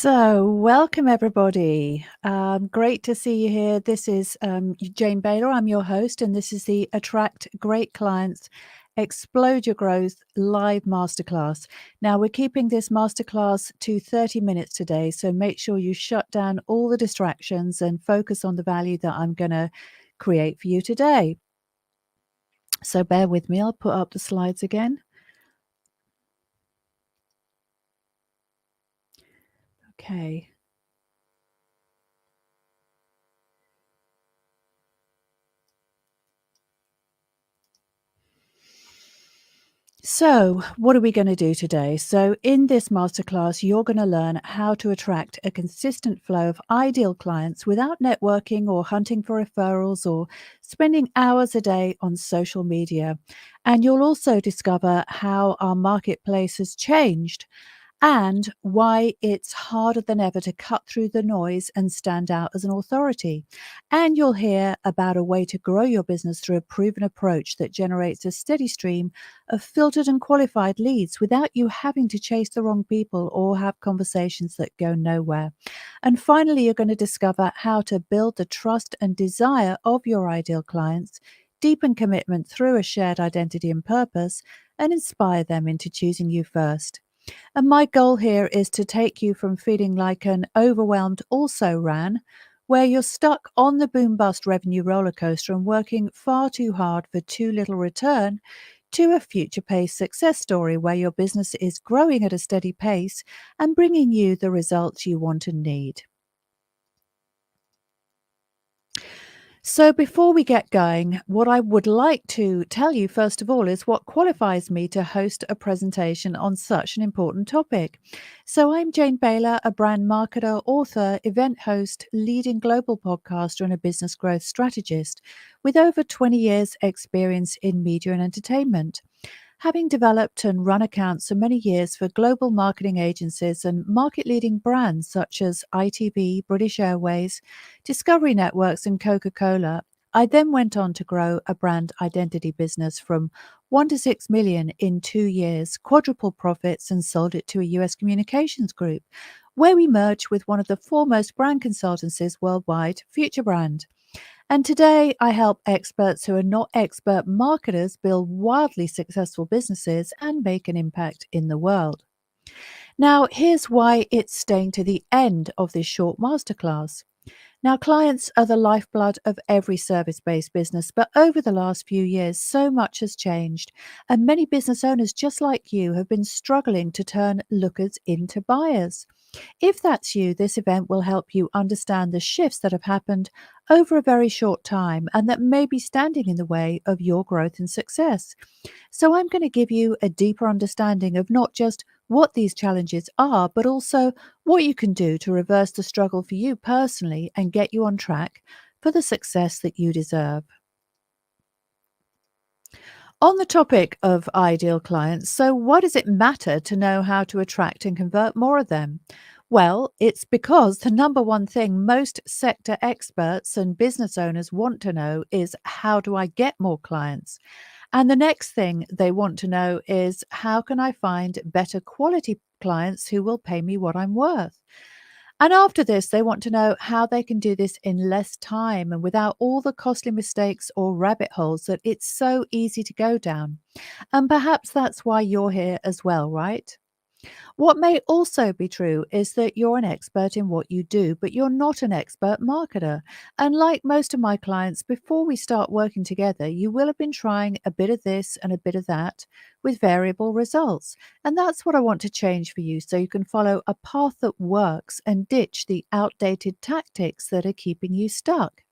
So, welcome everybody. Great to see you here. This is Jane Baylor. I'm your host, and this is the Attract Great Clients, Explode Your Growth live masterclass. Now, we're keeping this masterclass to 30 minutes today, so make sure you shut down all the distractions and focus on the value that I'm going to create for you today. So, bear with me, I'll put up the slides again. Okay. So, what are we going to do today? So, in this masterclass, you're going to learn how to attract a consistent flow of ideal clients without networking or hunting for referrals or spending hours a day on social media. And you'll also discover how our marketplace has changed and why it's harder than ever to cut through the noise and stand out as an authority. And you'll hear about a way to grow your business through a proven approach that generates a steady stream of filtered and qualified leads without you having to chase the wrong people or have conversations that go nowhere. And finally, you're going to discover how to build the trust and desire of your ideal clients, deepen commitment through a shared identity and purpose, and inspire them into choosing you first. And my goal here is to take you from feeling like an overwhelmed also ran, where you're stuck on the boom bust revenue roller coaster and working far too hard for too little return, to a future paced success story where your business is growing at a steady pace and bringing you the results you want and need. So, before we get going, what I would like to tell you, first of all, is what qualifies me to host a presentation on such an important topic. So, I'm Jane Baylor, a brand marketer, author, event host, leading global podcaster, and a business growth strategist with over 20 years' experience in media and entertainment. Having developed and run accounts for many years for global marketing agencies and market leading brands such as ITV, British Airways, Discovery Networks, and Coca Cola, I then went on to grow a brand identity business from 1 to 6 million in 2 years, quadrupled profits, and sold it to a US communications group, where we merged with one of the foremost brand consultancies worldwide, Future Brand. And today I help experts who are not expert marketers build wildly successful businesses and make an impact in the world. Now, here's why it's staying to the end of this short masterclass. Now, clients are the lifeblood of every service based business, but over the last few years, so much has changed. And many business owners, just like you, have been struggling to turn lookers into buyers. If that's you, this event will help you understand the shifts that have happened over a very short time and that may be standing in the way of your growth and success. So, I'm going to give you a deeper understanding of not just what these challenges are, but also what you can do to reverse the struggle for you personally and get you on track for the success that you deserve. On the topic of ideal clients, so why does it matter to know how to attract and convert more of them? Well, it's because the number one thing most sector experts and business owners want to know is, how do I get more clients? And the next thing they want to know is, how can I find better quality clients who will pay me what I'm worth? And after this, they want to know how they can do this in less time and without all the costly mistakes or rabbit holes that it's so easy to go down. And perhaps that's why you're here as well, right? What may also be true is that you're an expert in what you do, but you're not an expert marketer. And like most of my clients, before we start working together, you will have been trying a bit of this and a bit of that with variable results. And that's what I want to change for you so you can follow a path that works and ditch the outdated tactics that are keeping you stuck.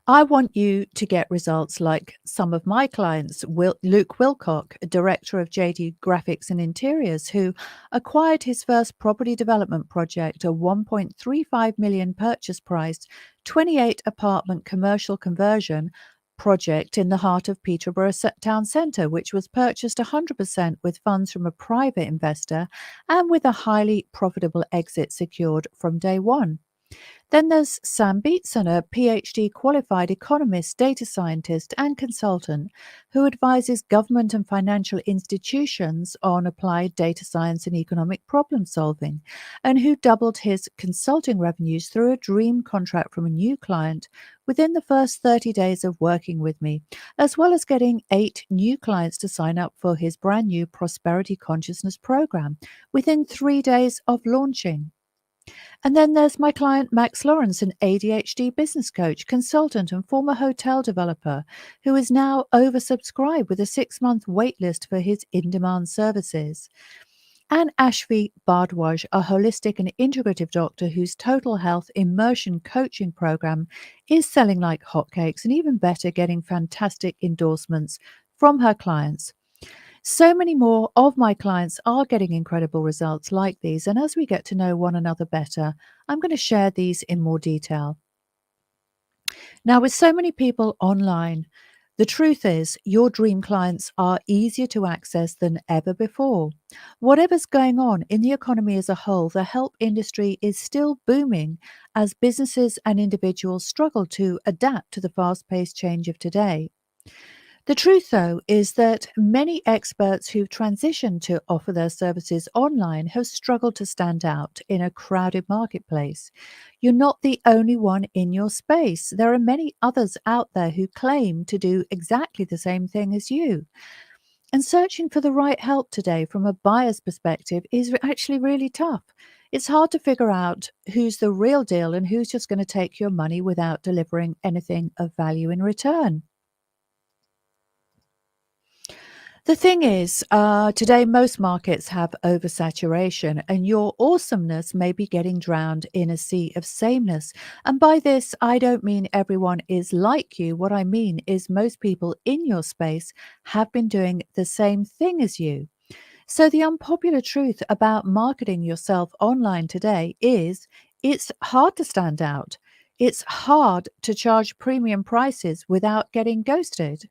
I want you to get results like some of my clients, Luke Wilcock, director of JD Graphics and Interiors, who acquired his first property development project, a 1.35 million purchase price, 28 apartment commercial conversion project in the heart of Peterborough Town Centre, which was purchased 100% with funds from a private investor and with a highly profitable exit secured from day one. Then there's Sam Beatson, a PhD qualified economist, data scientist, and consultant who advises government and financial institutions on applied data science and economic problem solving, and who doubled his consulting revenues through a dream contract from a new client within the first 30 days of working with me, as well as getting 8 new clients to sign up for his brand new prosperity consciousness program within 3 days of launching. And then there's my client, Max Lawrence, an ADHD business coach, consultant, and former hotel developer who is now oversubscribed with a 6 month waitlist for his in demand services. And Ashvi Bhardwaj, a holistic and integrative doctor whose total health immersion coaching program is selling like hotcakes and even better, getting fantastic endorsements from her clients. So many more of my clients are getting incredible results like these. And as we get to know one another better, I'm going to share these in more detail. Now, with so many people online, the truth is your dream clients are easier to access than ever before. Whatever's going on in the economy as a whole, the help industry is still booming as businesses and individuals struggle to adapt to the fast paced change of today. The truth, though, is that many experts who've transitioned to offer their services online have struggled to stand out in a crowded marketplace. You're not the only one in your space. There are many others out there who claim to do exactly the same thing as you. And searching for the right help today from a buyer's perspective is actually really tough. It's hard to figure out who's the real deal and who's just going to take your money without delivering anything of value in return. The thing is, today most markets have oversaturation, and your awesomeness may be getting drowned in a sea of sameness. And by this, I don't mean everyone is like you. What I mean is most people in your space have been doing the same thing as you. So, the unpopular truth about marketing yourself online today is it's hard to stand out. It's hard to charge premium prices without getting ghosted.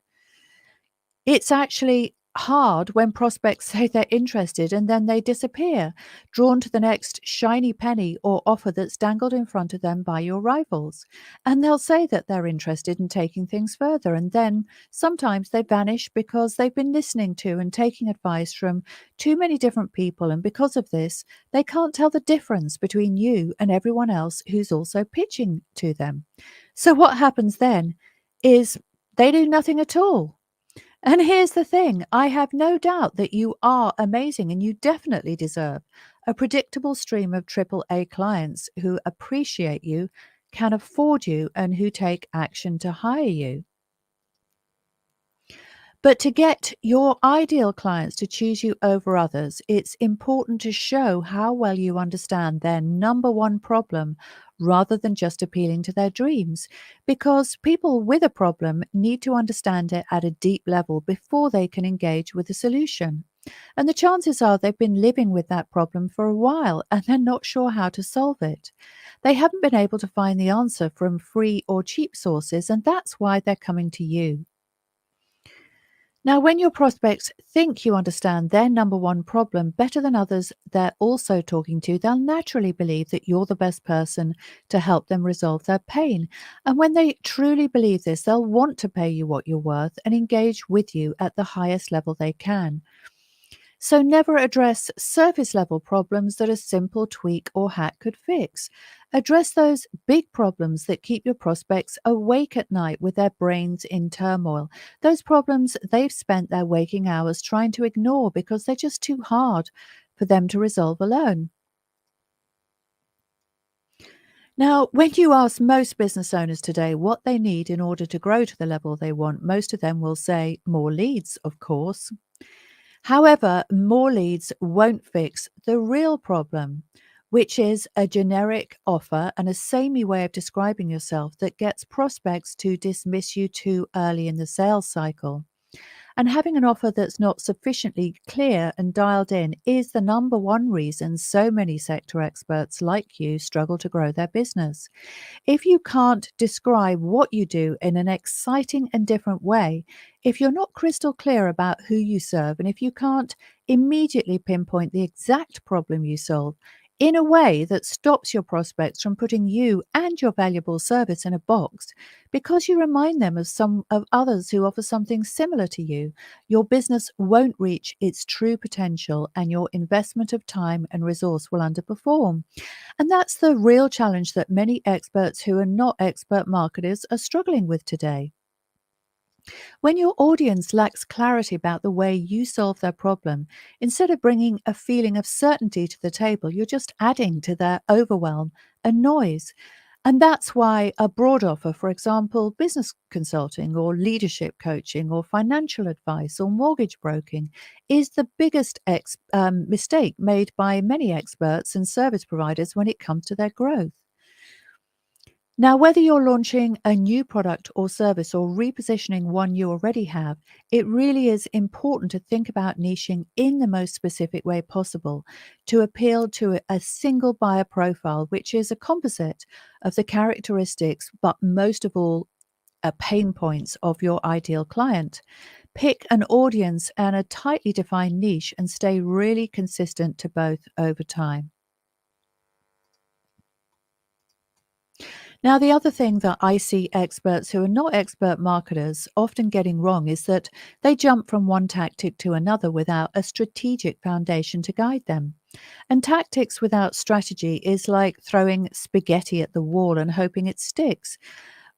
It's actually hard when prospects say they're interested and then they disappear, drawn to the next shiny penny or offer that's dangled in front of them by your rivals. And they'll say that they're interested in taking things further. And then sometimes they vanish because they've been listening to and taking advice from too many different people. And because of this, they can't tell the difference between you and everyone else who's also pitching to them. So what happens then is they do nothing at all. And here's the thing, I have no doubt that you are amazing and you definitely deserve a predictable stream of AAA clients who appreciate you, can afford you, and who take action to hire you. But to get your ideal clients to choose you over others, it's important to show how well you understand their number one problem rather than just appealing to their dreams. Because people with a problem need to understand it at a deep level before they can engage with the solution. And the chances are they've been living with that problem for a while and they're not sure how to solve it. They haven't been able to find the answer from free or cheap sources, and that's why they're coming to you. Now, when your prospects think you understand their number one problem better than others they're also talking to, they'll naturally believe that you're the best person to help them resolve their pain. And when they truly believe this, they'll want to pay you what you're worth and engage with you at the highest level they can. So never address surface level problems that a simple tweak or hack could fix. Address those big problems that keep your prospects awake at night with their brains in turmoil. Those problems they've spent their waking hours trying to ignore because they're just too hard for them to resolve alone. Now, when you ask most business owners today what they need in order to grow to the level they want, most of them will say more leads, of course. However, more leads won't fix the real problem, which is a generic offer and a samey way of describing yourself that gets prospects to dismiss you too early in the sales cycle. And having an offer that's not sufficiently clear and dialed in is the number one reason so many sector experts like you struggle to grow their business. If you can't describe what you do in an exciting and different way, if you're not crystal clear about who you serve, and if you can't immediately pinpoint the exact problem you solve, in a way that stops your prospects from putting you and your valuable service in a box because you remind them of some of others who offer something similar to you. Your business won't reach its true potential and your investment of time and resource will underperform. And that's the real challenge that many experts who are not expert marketers are struggling with today. When your audience lacks clarity about the way you solve their problem, instead of bringing a feeling of certainty to the table, you're just adding to their overwhelm and noise. And that's why a broad offer, for example, business consulting or leadership coaching or financial advice or mortgage broking, is the biggest mistake made by many experts and service providers when it comes to their growth. Now, whether you're launching a new product or service or repositioning one you already have, it really is important to think about niching in the most specific way possible to appeal to a single buyer profile, which is a composite of the characteristics, but most of all, pain points of your ideal client. Pick an audience and a tightly defined niche and stay really consistent to both over time. Now, the other thing that I see experts who are not expert marketers often getting wrong is that they jump from one tactic to another without a strategic foundation to guide them. And tactics without strategy is like throwing spaghetti at the wall and hoping it sticks.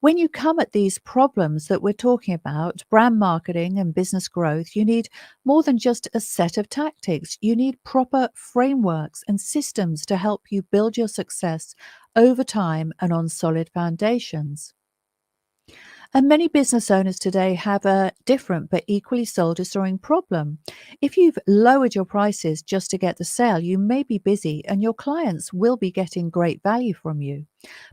When you come at these problems that we're talking about, brand marketing and business growth, you need more than just a set of tactics. You need proper frameworks and systems to help you build your success over time and on solid foundations. And many business owners today have a different but equally soul destroying problem. If you've lowered your prices just to get the sale, you may be busy and your clients will be getting great value from you.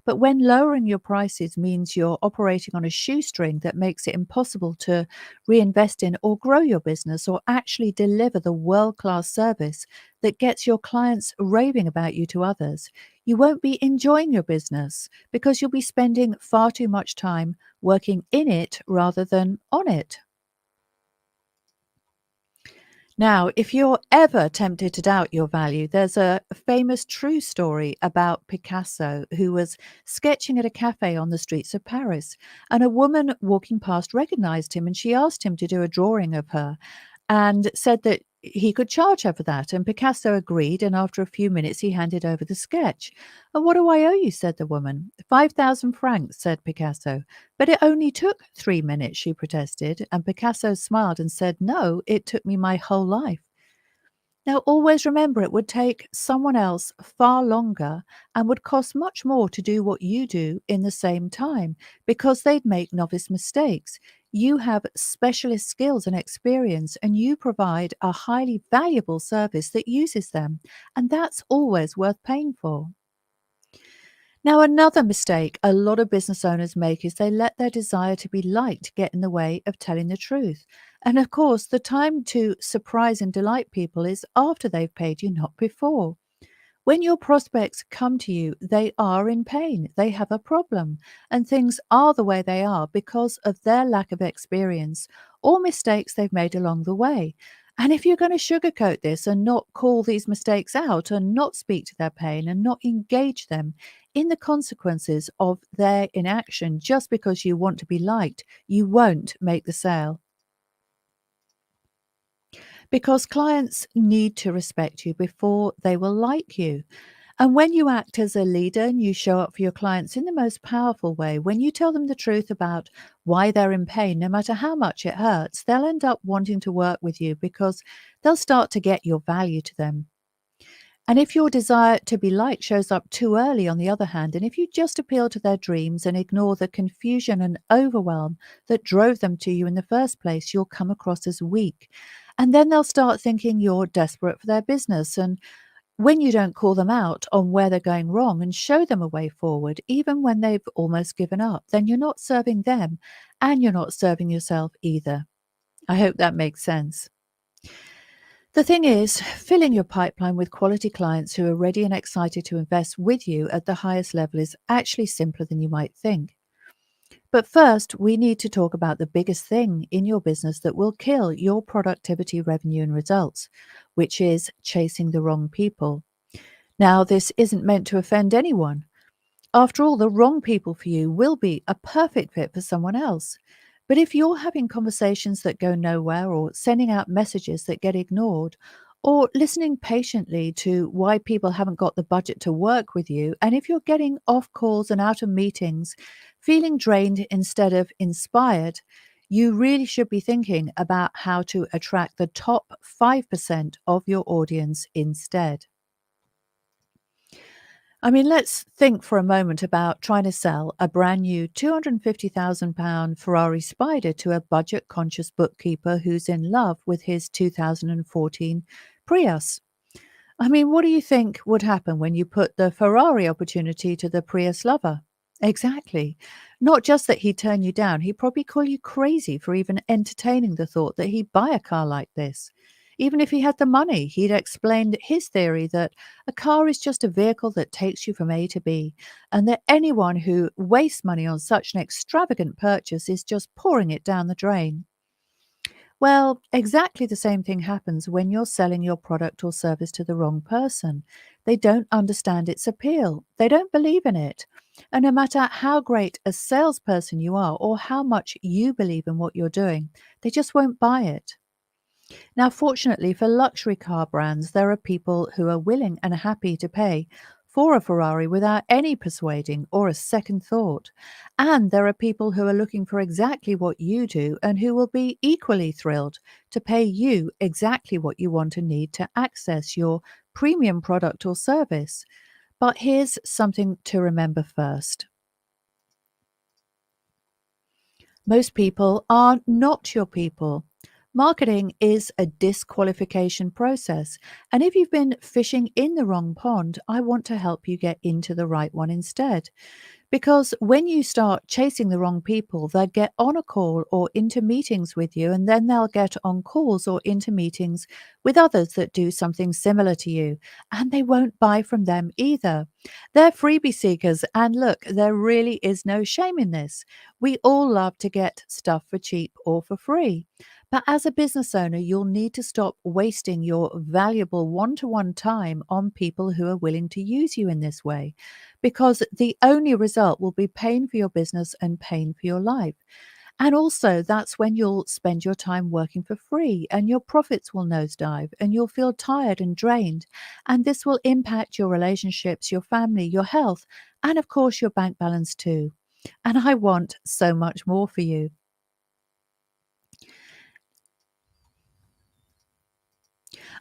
But when lowering your prices means you're operating on a shoestring that makes it impossible to reinvest in or grow your business or actually deliver the world class service that gets your clients raving about you to others, you won't be enjoying your business because you'll be spending far too much time working in it rather than on it. Now, if you're ever tempted to doubt your value, there's a famous true story about Picasso who was sketching at a cafe on the streets of Paris. And a woman walking past recognized him and she asked him to do a drawing of her and said that he could charge her for that. And Picasso agreed. And after a few minutes, he handed over the sketch. And what do I owe you? Said the woman. 5,000 francs, said Picasso. But it only took 3 minutes, she protested. And Picasso smiled and said, no, it took me my whole life. Now, always remember it would take someone else far longer and would cost much more to do what you do in the same time because they'd make novice mistakes. You have specialist skills and experience, and you provide a highly valuable service that uses them. And that's always worth paying for. Now, another mistake a lot of business owners make is they let their desire to be liked get in the way of telling the truth. And of course, the time to surprise and delight people is after they've paid you, not before. When your prospects come to you, they are in pain, they have a problem, and things are the way they are because of their lack of experience or mistakes they've made along the way. And if you're going to sugarcoat this and not call these mistakes out and not speak to their pain and not engage them in the consequences of their inaction just because you want to be liked, you won't make the sale. Because clients need to respect you before they will like you. And when you act as a leader and you show up for your clients in the most powerful way, when you tell them the truth about why they're in pain, no matter how much it hurts, they'll end up wanting to work with you because they'll start to get your value to them. And if your desire to be liked shows up too early, on the other hand, and if you just appeal to their dreams and ignore the confusion and overwhelm that drove them to you in the first place, you'll come across as weak. And then they'll start thinking you're desperate for their business. And when you don't call them out on where they're going wrong and show them a way forward, even when they've almost given up, then you're not serving them and you're not serving yourself either. I hope that makes sense. The thing is, filling your pipeline with quality clients who are ready and excited to invest with you at the highest level is actually simpler than you might think. But first, we need to talk about the biggest thing in your business that will kill your productivity, revenue, and results, which is chasing the wrong people. Now, this isn't meant to offend anyone. After all, the wrong people for you will be a perfect fit for someone else. But if you're having conversations that go nowhere, or sending out messages that get ignored, or listening patiently to why people haven't got the budget to work with you, and if you're getting off calls and out of meetings, feeling drained instead of inspired, you really should be thinking about how to attract the top 5% of your audience instead. I mean, let's think for a moment about trying to sell a brand new £250,000 Ferrari Spider to a budget conscious bookkeeper who's in love with his 2014 Prius. I mean, what do you think would happen when you put the Ferrari opportunity to the Prius lover? Exactly. Not just that he'd turn you down, he'd probably call you crazy for even entertaining the thought that he'd buy a car like this. Even if he had the money, he'd explained his theory that a car is just a vehicle that takes you from A to B, and that anyone who wastes money on such an extravagant purchase is just pouring it down the drain. Well, exactly the same thing happens when you're selling your product or service to the wrong person. They don't understand its appeal, they don't believe in it. And no matter how great a salesperson you are or how much you believe in what you're doing, they just won't buy it. Now, fortunately for luxury car brands, there are people who are willing and happy to pay for a Ferrari without any persuading or a second thought. And there are people who are looking for exactly what you do and who will be equally thrilled to pay you exactly what you want and need to access your premium product or service. But here's something to remember first. Most people are not your people. Marketing is a disqualification process. And if you've been fishing in the wrong pond, I want to help you get into the right one instead. Because when you start chasing the wrong people, they'll get on a call or into meetings with you, and then they'll get on calls or into meetings with others that do something similar to you, and they won't buy from them either. They're freebie seekers, and look, there really is no shame in this. We all love to get stuff for cheap or for free. But as a business owner, you'll need to stop wasting your valuable one to one time on people who are willing to use you in this way, because the only result will be pain for your business and pain for your life. And also, that's when you'll spend your time working for free and your profits will nosedive and you'll feel tired and drained. And this will impact your relationships, your family, your health, and of course, your bank balance too. And I want so much more for you.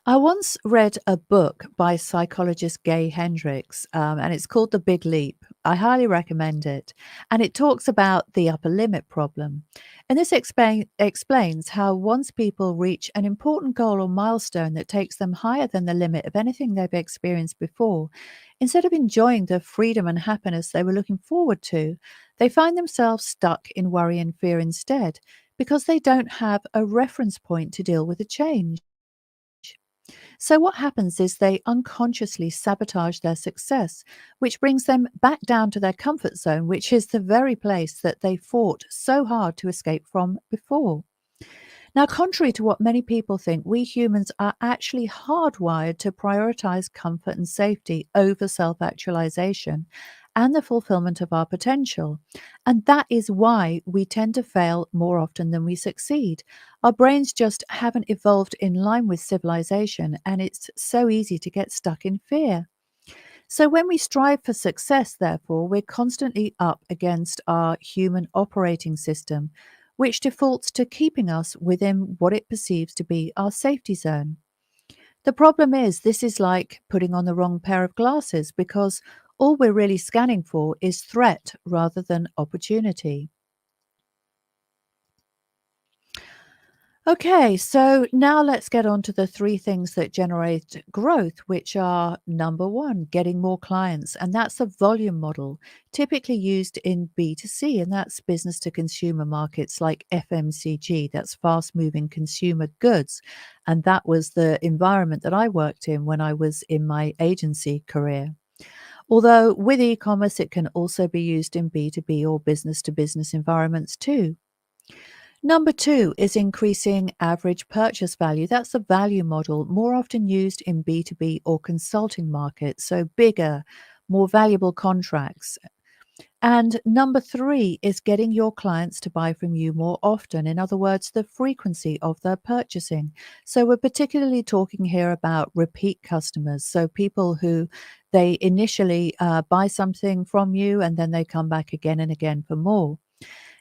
I once read a book by psychologist Gay Hendricks, and it's called The Big Leap. I highly recommend it. And it talks about the upper limit problem. And this explains how once people reach an important goal or milestone that takes them higher than the limit of anything they've experienced before, instead of enjoying the freedom and happiness they were looking forward to, they find themselves stuck in worry and fear instead because they don't have a reference point to deal with the change. So, what happens is they unconsciously sabotage their success, which brings them back down to their comfort zone, which is the very place that they fought so hard to escape from before. Now, contrary to what many people think, we humans are actually hardwired to prioritize comfort and safety over self actualization and the fulfillment of our potential. And that is why we tend to fail more often than we succeed. Our brains just haven't evolved in line with civilization, and it's so easy to get stuck in fear. So, when we strive for success, therefore, we're constantly up against our human operating system, which defaults to keeping us within what it perceives to be our safety zone. The problem is, this is like putting on the wrong pair of glasses because all we're really scanning for is threat rather than opportunity. Okay, so now let's get on to the three things that generate growth, which are number one, getting more clients. And that's a volume model typically used in B2C, and that's business to consumer markets like FMCG, that's fast moving consumer goods. And that was the environment that I worked in when I was in my agency career. Although with e commerce, it can also be used in B2B or business to business environments too. Number two is increasing average purchase value. That's a value model more often used in B2B or consulting markets, so bigger, more valuable contracts. And number three is getting your clients to buy from you more often. In other words, the frequency of their purchasing. So we're particularly talking here about repeat customers. So people who they initially buy something from you and then they come back again and again for more.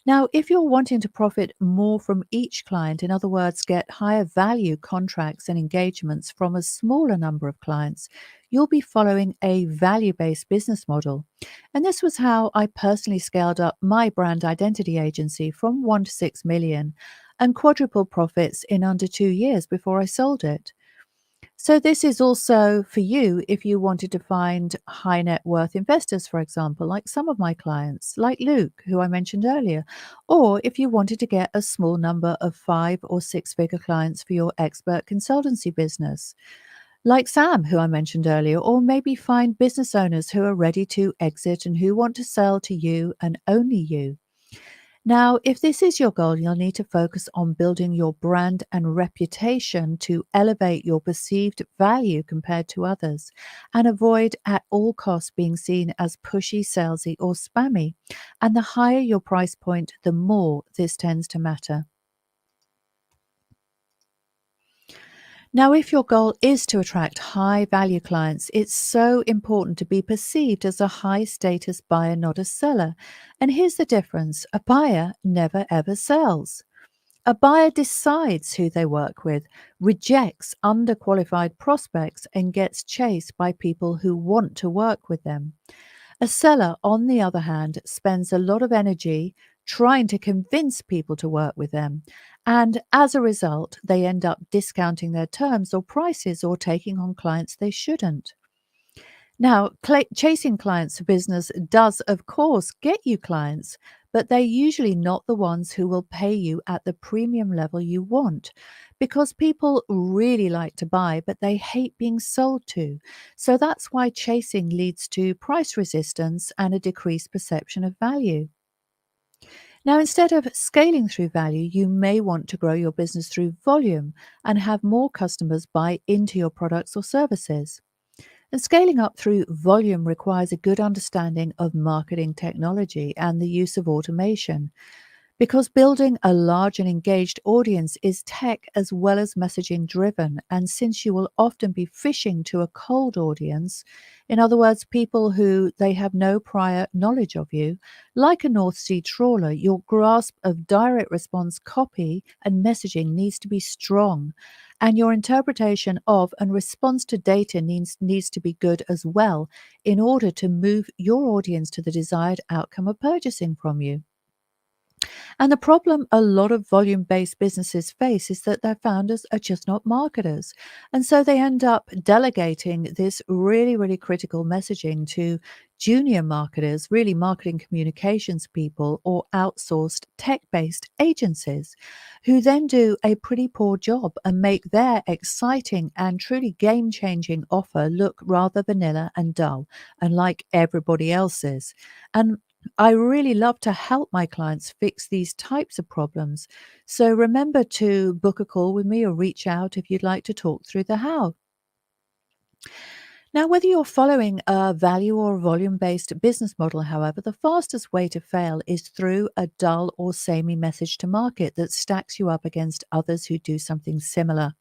Now, if you're wanting to profit more from each client, in other words, get higher value contracts and engagements from a smaller number of clients, you'll be following a value based business model. And this was how I personally scaled up my brand identity agency from 1 to 6 million and quadrupled profits in under 2 years before I sold it. So this is also for you if you wanted to find high net worth investors, for example, like some of my clients, like Luke, who I mentioned earlier, or if you wanted to get a small number of 5 or 6 figure clients for your expert consultancy business, like Sam, who I mentioned earlier, or maybe find business owners who are ready to exit and who want to sell to you and only you. Now, if this is your goal, you'll need to focus on building your brand and reputation to elevate your perceived value compared to others and avoid at all costs being seen as pushy, salesy, or spammy. And the higher your price point, the more this tends to matter. Now, if your goal is to attract high value clients, it's so important to be perceived as a high status buyer, not a seller. And here's the difference: a buyer never ever sells. A buyer decides who they work with, rejects underqualified prospects, and gets chased by people who want to work with them. A seller, on the other hand, spends a lot of energy trying to convince people to work with them. And as a result, they end up discounting their terms or prices or taking on clients they shouldn't. Now, chasing clients for business does, of course, get you clients, but they're usually not the ones who will pay you at the premium level you want because people really like to buy, but they hate being sold to. So that's why chasing leads to price resistance and a decreased perception of value. Now, instead of scaling through value, you may want to grow your business through volume and have more customers buy into your products or services. And scaling up through volume requires a good understanding of marketing technology and the use of automation. Because building a large and engaged audience is tech as well as messaging driven. And since you will often be fishing to a cold audience, in other words, people who they have no prior knowledge of you, like a North Sea trawler, your grasp of direct response copy and messaging needs to be strong. And your interpretation of and response to data needs to be good as well in order to move your audience to the desired outcome of purchasing from you. And the problem a lot of volume based businesses face is that their founders are just not marketers. And so they end up delegating this really, really critical messaging to junior marketers, really marketing communications people, or outsourced tech based agencies who then do a pretty poor job and make their exciting and truly game changing offer look rather vanilla and dull and like everybody else's. And I really love to help my clients fix these types of problems. So remember to book a call with me or reach out if you'd like to talk through the how. Now, whether you're following a value or volume based business model, however, the fastest way to fail is through a dull or samey message to market that stacks you up against others who do something similar.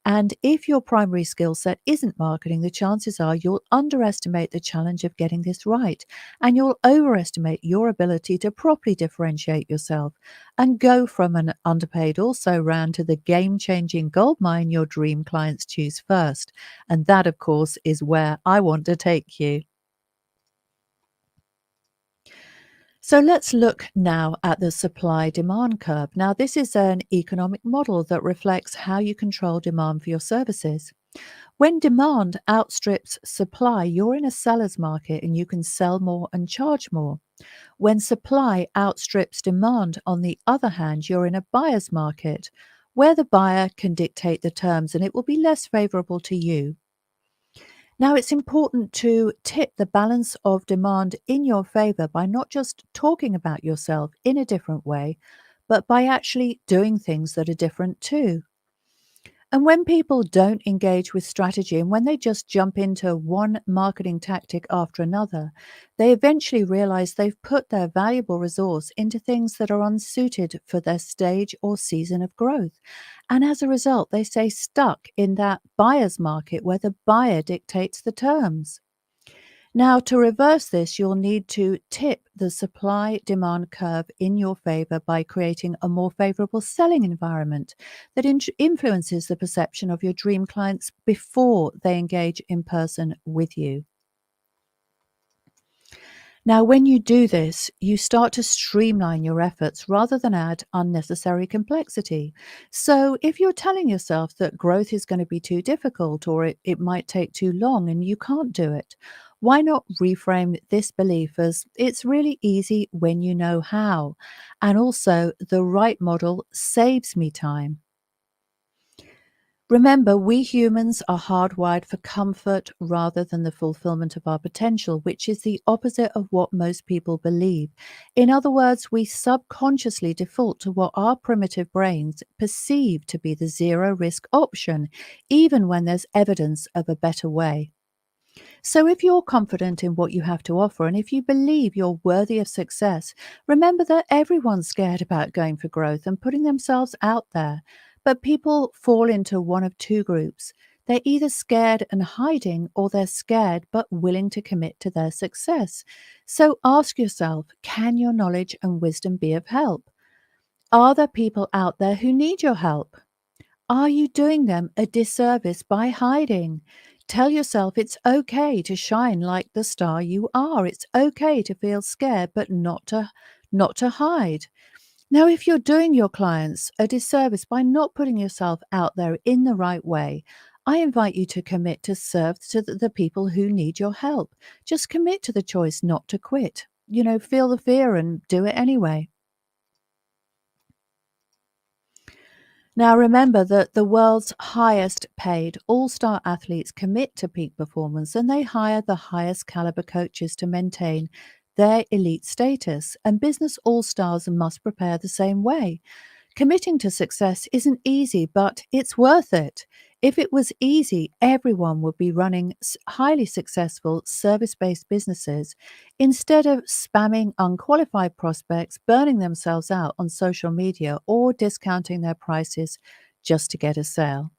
And if your primary skill set isn't marketing, the chances are you'll underestimate the challenge of getting this right. And you'll overestimate your ability to properly differentiate yourself and go from an underpaid also ran to the game changing goldmine your dream clients choose first. And that, of course, is where I want to take you. So let's look now at the supply demand curve. Now, this is an economic model that reflects how you control demand for your services. When demand outstrips supply, you're in a seller's market and you can sell more and charge more. When supply outstrips demand, on the other hand, you're in a buyer's market where the buyer can dictate the terms and it will be less favorable to you. Now, it's important to tip the balance of demand in your favor by not just talking about yourself in a different way, but by actually doing things that are different too. And when people don't engage with strategy and when they just jump into one marketing tactic after another, they eventually realize they've put their valuable resource into things that are unsuited for their stage or season of growth. And as a result, they stay stuck in that buyer's market where the buyer dictates the terms. Now, to reverse this, you'll need to tip the supply demand curve in your favor by creating a more favorable selling environment that influences the perception of your dream clients before they engage in person with you. Now, when you do this, you start to streamline your efforts rather than add unnecessary complexity. So, if you're telling yourself that growth is going to be too difficult or it might take too long and you can't do it, why not reframe this belief as it's really easy when you know how? And also, the right model saves me time. Remember, we humans are hardwired for comfort rather than the fulfillment of our potential, which is the opposite of what most people believe. In other words, we subconsciously default to what our primitive brains perceive to be the zero risk option, even when there's evidence of a better way. So, if you're confident in what you have to offer and if you believe you're worthy of success, remember that everyone's scared about going for growth and putting themselves out there. But people fall into one of two groups. They're either scared and hiding, or they're scared but willing to commit to their success. So, ask yourself, can your knowledge and wisdom be of help? Are there people out there who need your help? Are you doing them a disservice by hiding? Tell yourself it's okay to shine like the star you are. It's okay to feel scared, but not to hide. Now, if you're doing your clients a disservice by not putting yourself out there in the right way, I invite you to commit to serve to the people who need your help. Just commit to the choice not to quit. Feel the fear and do it anyway. Now, remember that the world's highest paid all star athletes commit to peak performance and they hire the highest caliber coaches to maintain their elite status. And business all stars must prepare the same way. Committing to success isn't easy, but it's worth it. If it was easy, everyone would be running highly successful service based businesses instead of spamming unqualified prospects, burning themselves out on social media, or discounting their prices just to get a sale.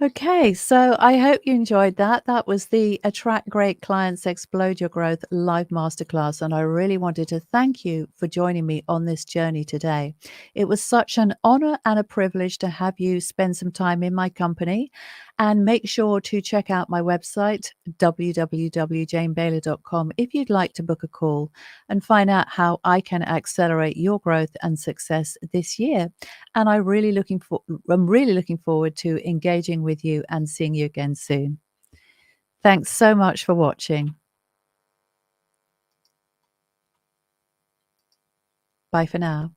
Okay, so I hope you enjoyed that. That was the Attract Great Clients, Explode Your Growth live masterclass. And I really wanted to thank you for joining me on this journey today. It was such an honor and a privilege to have you spend some time in my company. And make sure to check out my website, www.janebaylor.com, if you'd like to book a call and find out how I can accelerate your growth and success this year. And I'm really looking forward to engaging with you and seeing you again soon. Thanks so much for watching. Bye for now.